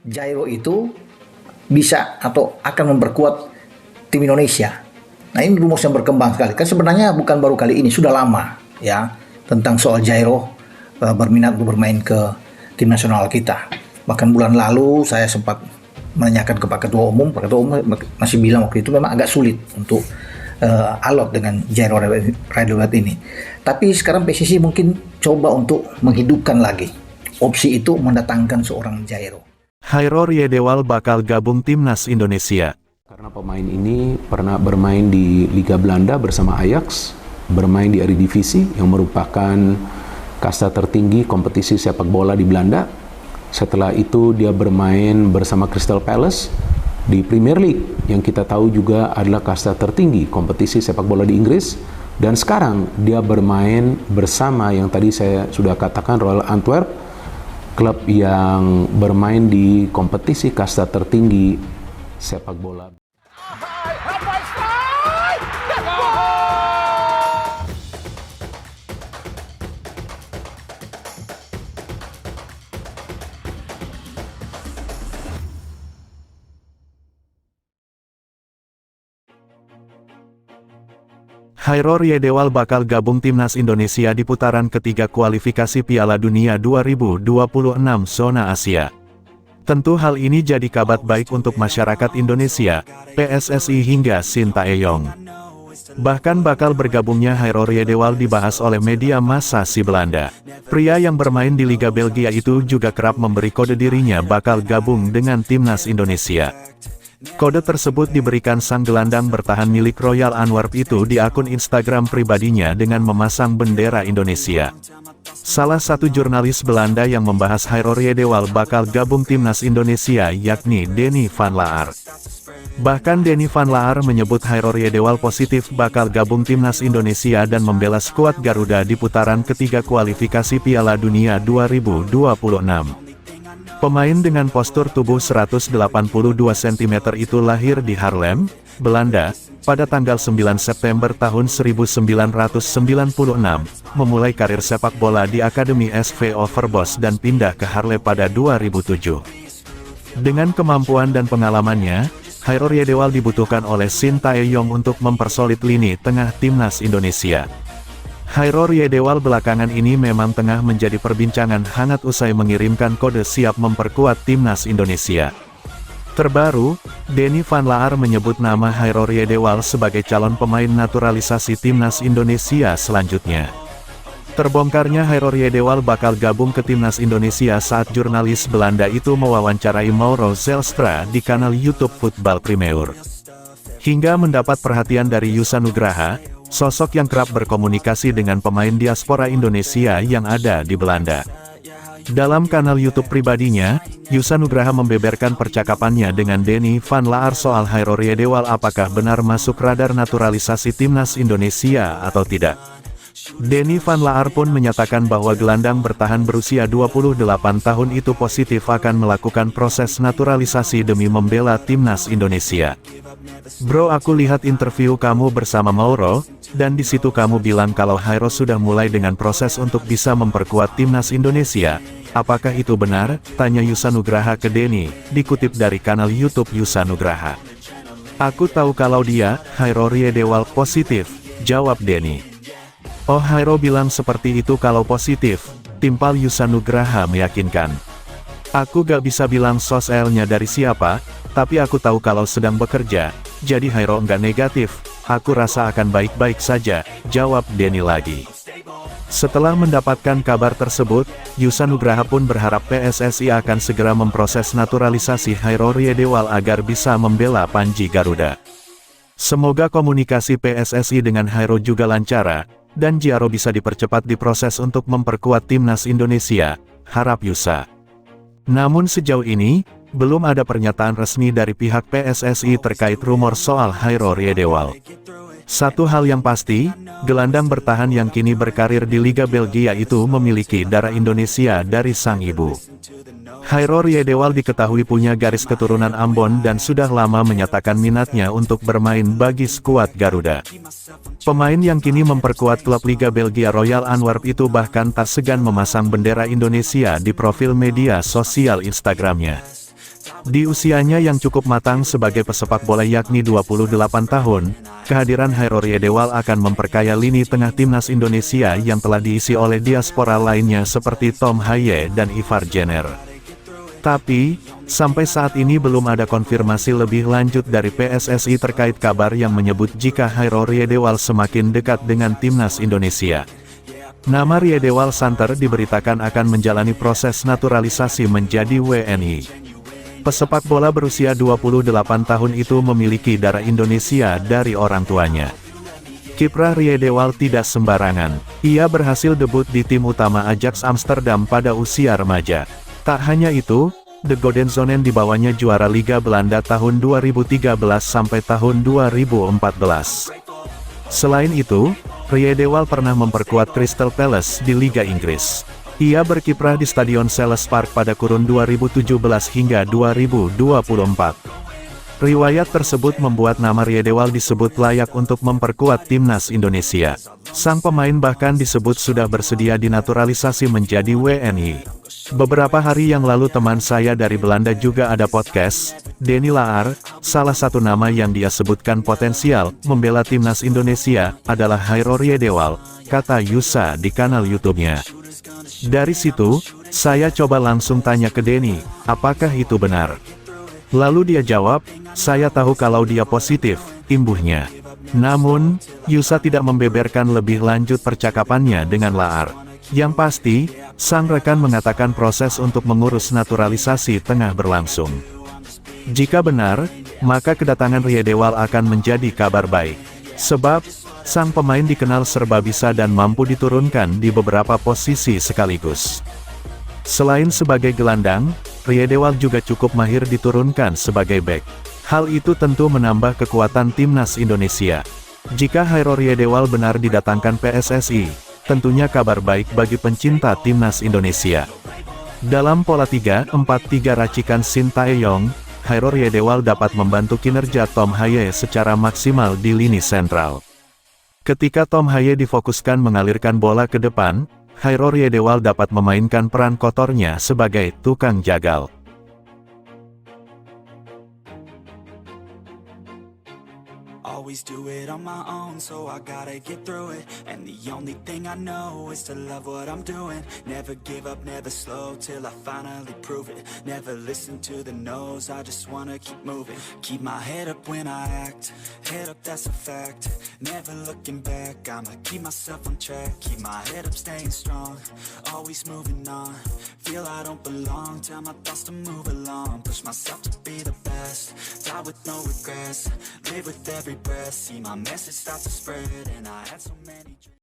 Jairo itu bisa atau akan memperkuat tim Indonesia. Nah, ini rumus yang berkembang sekali. Kan sebenarnya bukan baru kali ini, sudah lama ya tentang soal Jairo berminat untuk bermain ke tim nasional kita. Bahkan bulan lalu saya sempat menanyakan ke Pak Ketua Umum masih bilang waktu itu memang agak sulit untuk alot dengan Jairo Radulad ini. Tapi sekarang PSSI mungkin coba untuk menghidupkan lagi opsi itu, mendatangkan seorang Jairo. Hairo Riedewal bakal gabung timnas Indonesia. Karena pemain ini pernah bermain di Liga Belanda bersama Ajax, bermain di Eredivisie yang merupakan kasta tertinggi kompetisi sepak bola di Belanda. Setelah itu dia bermain bersama Crystal Palace di Premier League yang kita tahu juga adalah kasta tertinggi kompetisi sepak bola di Inggris. Dan sekarang dia bermain bersama yang tadi saya sudah katakan Royal Antwerp, klub yang bermain di kompetisi kasta tertinggi sepak bola. Hairo Riedewal bakal gabung timnas Indonesia di putaran ketiga kualifikasi Piala Dunia 2026 zona Asia. Tentu hal ini jadi kabar baik untuk masyarakat Indonesia, PSSI hingga Sintayong. Bahkan bakal bergabungnya Hairo Riedewal dibahas oleh media massa si Belanda. Pria yang bermain di Liga Belgia itu juga kerap memberi kode dirinya bakal gabung dengan timnas Indonesia. Kode tersebut diberikan sang gelandang bertahan milik Royal Antwerp itu di akun Instagram pribadinya dengan memasang bendera Indonesia. Salah satu jurnalis Belanda yang membahas Hairo Riedewal bakal gabung timnas Indonesia yakni Denny van Laar. Bahkan Denny van Laar menyebut Hairo Riedewal positif bakal gabung timnas Indonesia dan membela skuad Garuda di putaran ketiga kualifikasi Piala Dunia 2026. Pemain dengan postur tubuh 182 cm itu lahir di Haarlem, Belanda, pada tanggal 9 September tahun 1996, memulai karir sepak bola di Akademi SV Overbos dan pindah ke Haarlem pada 2007. Dengan kemampuan dan pengalamannya, Hairo Riedewal dibutuhkan oleh Sintayong untuk mempersolid lini tengah timnas Indonesia. Hairo Riedewal belakangan ini memang tengah menjadi perbincangan hangat usai mengirimkan kode siap memperkuat timnas Indonesia. Terbaru, Denny van Laar menyebut nama Hairo Riedewal sebagai calon pemain naturalisasi timnas Indonesia selanjutnya. Terbongkarnya Hairo Riedewal bakal gabung ke timnas Indonesia saat jurnalis Belanda itu mewawancarai Mauro Zelstra di kanal YouTube Football Premier. Hingga mendapat perhatian dari Yusa Nugraha, sosok yang kerap berkomunikasi dengan pemain diaspora Indonesia yang ada di Belanda. Dalam kanal YouTube pribadinya, Yusa Nugraha membeberkan percakapannya dengan Denny van Laar soal Hairo Riedewal apakah benar masuk radar naturalisasi timnas Indonesia atau tidak. Denny van Laar pun menyatakan bahwa gelandang bertahan berusia 28 tahun itu positif akan melakukan proses naturalisasi demi membela timnas Indonesia. Bro, aku lihat interview kamu bersama Mauro, dan di situ kamu bilang kalau Hairo sudah mulai dengan proses untuk bisa memperkuat timnas Indonesia. Apakah itu benar? Tanya Yusa Nugraha ke Denny, dikutip dari kanal YouTube Yusa Nugraha. Aku tahu kalau dia, Hairo Riedewal, positif, jawab Denny. Oh, Hairo bilang seperti itu kalau positif, timpal Yusa Nugraha meyakinkan. Aku gak bisa bilang sosialnya dari siapa, tapi aku tahu kalau sedang bekerja, jadi Hairo nggak negatif, aku rasa akan baik-baik saja, jawab Denny lagi. Setelah mendapatkan kabar tersebut, Yusa Nugraha pun berharap PSSI akan segera memproses naturalisasi Hairo Riedewal agar bisa membela Panji Garuda. Semoga komunikasi PSSI dengan Hairo juga lancar, dan Jairo bisa dipercepat diproses untuk memperkuat timnas Indonesia, harap Yusa. Namun sejauh ini, belum ada pernyataan resmi dari pihak PSSI terkait rumor soal Hairo Riedewal. Satu hal yang pasti, gelandang bertahan yang kini berkarir di Liga Belgia itu memiliki darah Indonesia dari sang ibu. Hairo Riedewal diketahui punya garis keturunan Ambon dan sudah lama menyatakan minatnya untuk bermain bagi skuad Garuda. Pemain yang kini memperkuat klub Liga Belgia Royal Antwerp itu bahkan tak segan memasang bendera Indonesia di profil media sosial Instagramnya. Di usianya yang cukup matang sebagai pesepak bola yakni 28 tahun, kehadiran Hairor Yedewal akan memperkaya lini tengah timnas Indonesia yang telah diisi oleh diaspora lainnya seperti Tom Haye dan Ivar Jenner. Tapi, sampai saat ini belum ada konfirmasi lebih lanjut dari PSSI terkait kabar yang menyebut jika Hairor Yedewal semakin dekat dengan timnas Indonesia. Nama Ryedewal Santer diberitakan akan menjalani proses naturalisasi menjadi WNI. Pesepak bola berusia 28 tahun itu memiliki darah Indonesia dari orang tuanya. Kiprah Ryedewal tidak sembarangan. Ia berhasil debut di tim utama Ajax Amsterdam pada usia remaja. Tak hanya itu, The Golden Zonen dibawanya juara Liga Belanda tahun 2013 sampai tahun 2014. Selain itu, Ryedewal pernah memperkuat Crystal Palace di Liga Inggris. Ia berkiprah di Stadion Selhurst Park pada kurun 2017 hingga 2024. Riwayat tersebut membuat nama Ryedewal disebut layak untuk memperkuat timnas Indonesia. Sang pemain bahkan disebut sudah bersedia dinaturalisasi menjadi WNI. Beberapa hari yang lalu teman saya dari Belanda juga ada podcast, Denny Laar, salah satu nama yang dia sebutkan potensial membela timnas Indonesia adalah Hairor Yedewal, kata Yusa di kanal YouTube-nya. Dari situ, saya coba langsung tanya ke Denny, apakah itu benar? Lalu dia jawab, saya tahu kalau dia positif, imbuhnya. Namun, Yusa tidak membeberkan lebih lanjut percakapannya dengan Laar. Yang pasti, sang rekan mengatakan proses untuk mengurus naturalisasi tengah berlangsung. Jika benar, maka kedatangan Ryedewal akan menjadi kabar baik. Sebab, sang pemain dikenal serba bisa dan mampu diturunkan di beberapa posisi sekaligus. Selain sebagai gelandang, Ryedewal juga cukup mahir diturunkan sebagai bek. Hal itu tentu menambah kekuatan timnas Indonesia. Jika Hairor Yedewal benar didatangkan PSSI, tentunya kabar baik bagi pencinta timnas Indonesia. Dalam pola 3-4-3 racikan Shin Tae-yong, Hairor Yedewal dapat membantu kinerja Tom Haye secara maksimal di lini sentral. Ketika Tom Haye difokuskan mengalirkan bola ke depan, Hairor Yedewal dapat memainkan peran kotornya sebagai tukang jagal. Always do it on my own, so I gotta get through it. And the only thing I know is to love what I'm doing. Never give up, never slow, till I finally prove it. Never listen to the no's, I just wanna keep moving. Keep my head up when I act, head up, that's a fact. Never looking back, I'ma keep myself on track. Keep my head up, staying strong, always moving on. Feel I don't belong, tell my thoughts to move along. Push myself to be the best, die with no regrets. Live with every breath, see my message start to spread, and I had so many dreams.